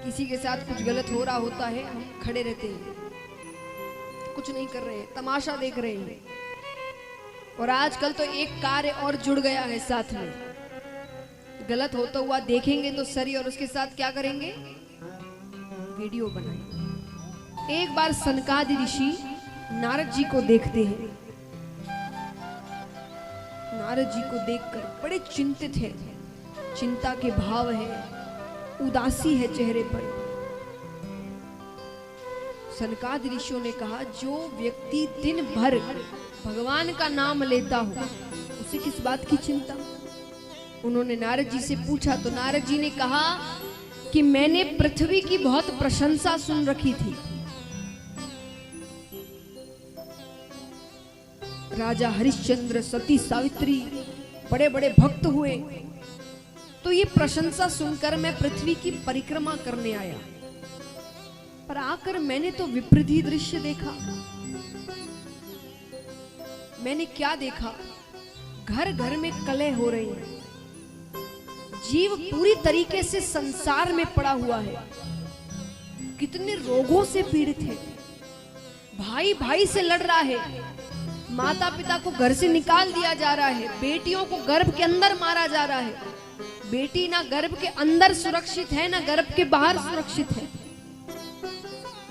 किसी के साथ कुछ गलत हो रहा होता है, हम खड़े रहते हैं, कुछ नहीं कर रहे हैं, तमाशा देख रहे हैं। और आजकल तो एक कार्य और जुड़ गया है साथ में, गलत होता हुआ देखेंगे तो सरी और उसके साथ क्या करेंगे, वीडियो बनाएंगे। एक बार सनकादि ऋषि नारद जी को देखते हैं। नारद जी को देखकर बड़े चिंतित हैं, चिंता के भाव है, उदासी है चेहरे पर। सनकादि ऋषियों ने कहा, जो व्यक्ति दिन भर भगवान का नाम लेता हो उसे किस बात की चिंता। उन्होंने नारद जी से पूछा तो नारद जी ने कहा कि मैंने पृथ्वी की बहुत प्रशंसा सुन रखी थी। राजा हरिश्चंद्र, सती सावित्री बड़े बड़े भक्त हुए, तो ये प्रशंसा सुनकर मैं पृथ्वी की परिक्रमा करने आया, पर आकर मैंने तो विपरीत ही दृश्य देखा। मैंने क्या देखा, घर घर में कलह हो रही है, जीव पूरी तरीके से संसार में पड़ा हुआ है, कितने रोगों से पीड़ित है, भाई भाई से लड़ रहा है, माता पिता को घर से निकाल दिया जा रहा है, बेटियों को गर्भ के अंदर मारा जा रहा है। बेटी ना गर्भ के अंदर सुरक्षित है ना गर्भ के बाहर सुरक्षित है।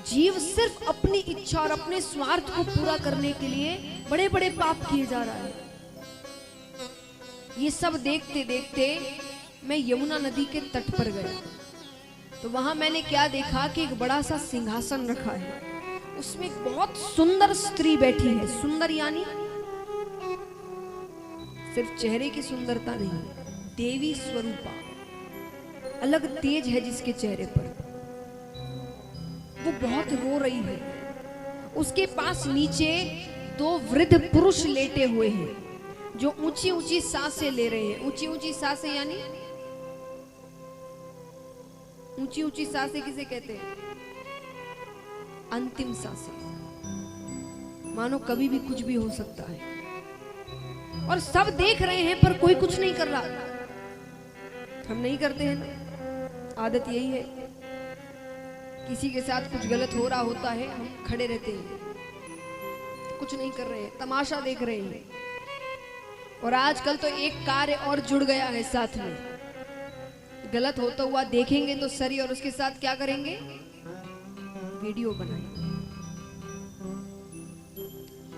जीव सिर्फ अपनी इच्छा और अपने स्वार्थ को पूरा करने के लिए बड़े बड़े पाप किए जा रहा है। ये सब देखते देखते मैं यमुना नदी के तट पर गया, तो वहां मैंने क्या देखा कि एक बड़ा सा सिंहासन रखा है, उसमें एक बहुत सुंदर स्त्री बैठी है। सुंदर यानी सिर्फ चेहरे की सुंदरता नहीं, देवी स्वरूपा, अलग तेज है जिसके चेहरे पर। वो बहुत रो रही है। उसके पास नीचे दो वृद्ध पुरुष लेटे हुए हैं जो ऊंची ऊंची सांसें ले रहे हैं। ऊंची ऊंची सांसें यानी, ऊंची ऊंची सांसें किसे कहते हैं, अंतिम सांसें। मानो कभी भी कुछ भी हो सकता है और सब देख रहे हैं पर कोई कुछ नहीं कर रहा। हम नहीं करते हैं ना, आदत यही है। किसी के साथ कुछ गलत हो रहा होता है, हम खड़े रहते हैं, कुछ नहीं कर रहे हैं, तमाशा देख रहे हैं। और आजकल तो एक कार्य और जुड़ गया है साथ में, गलत होता हुआ देखेंगे तो सरी और उसके साथ क्या करेंगे, वीडियो बनाएंगे।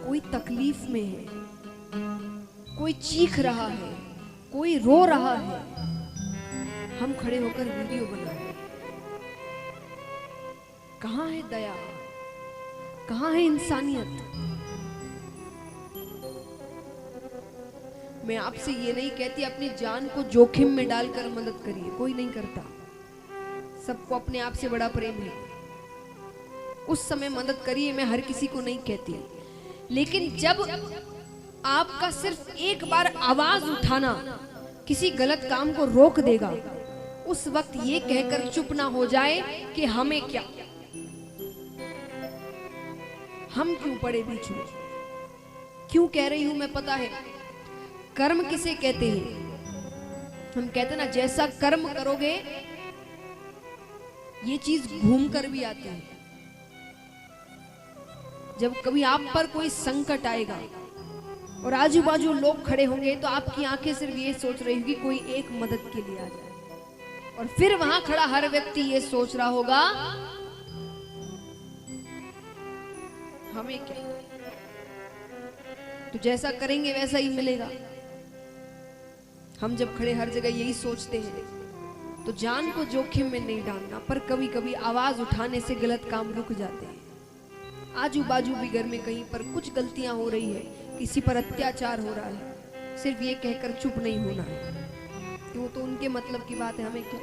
कोई तकलीफ में है, कोई चीख रहा है, कोई रो रहा है, हम खड़े होकर वीडियो बनाएंगे। कहां है दया, कहां है इंसानियत। मैं आपसे ये नहीं कहती अपनी जान को जोखिम में डालकर मदद करिए, कोई नहीं करता, सबको अपने आप से बड़ा प्रेम है, उस समय मदद करिए, मैं हर किसी को नहीं कहती। लेकिन जब आपका सिर्फ एक बार आवाज उठाना किसी गलत काम को रोक देगा, उस वक्त ये कहकर चुप ना हो जाए कि हमें क्या, हम क्यों पड़े बीच में। क्यों कह रही हूं मैं पता है, कर्म किसे कहते हैं, हम कहते ना जैसा कर्म करोगे, ये चीज घूम कर भी आती है। जब कभी आप पर कोई संकट आएगा और आजू बाजू लोग खड़े होंगे, तो आपकी आंखें सिर्फ ये सोच रही होगी कोई एक मदद के लिए आ जाए, और फिर वहां खड़ा हर व्यक्ति ये सोच रहा होगा हमें क्या। तो जैसा करेंगे वैसा ही मिलेगा। हम जब खड़े हर जगह यही सोचते हैं, तो जान को जोखिम में नहीं डालना, पर कभी कभी आवाज उठाने से गलत काम रुक जाते हैं। आजू बाजू भी घर में कहीं पर कुछ गलतियां हो रही है, किसी पर अत्याचार हो रहा है, सिर्फ ये कहकर चुप नहीं होना है कि वो तो उनके मतलब की बात है, हमें क्या।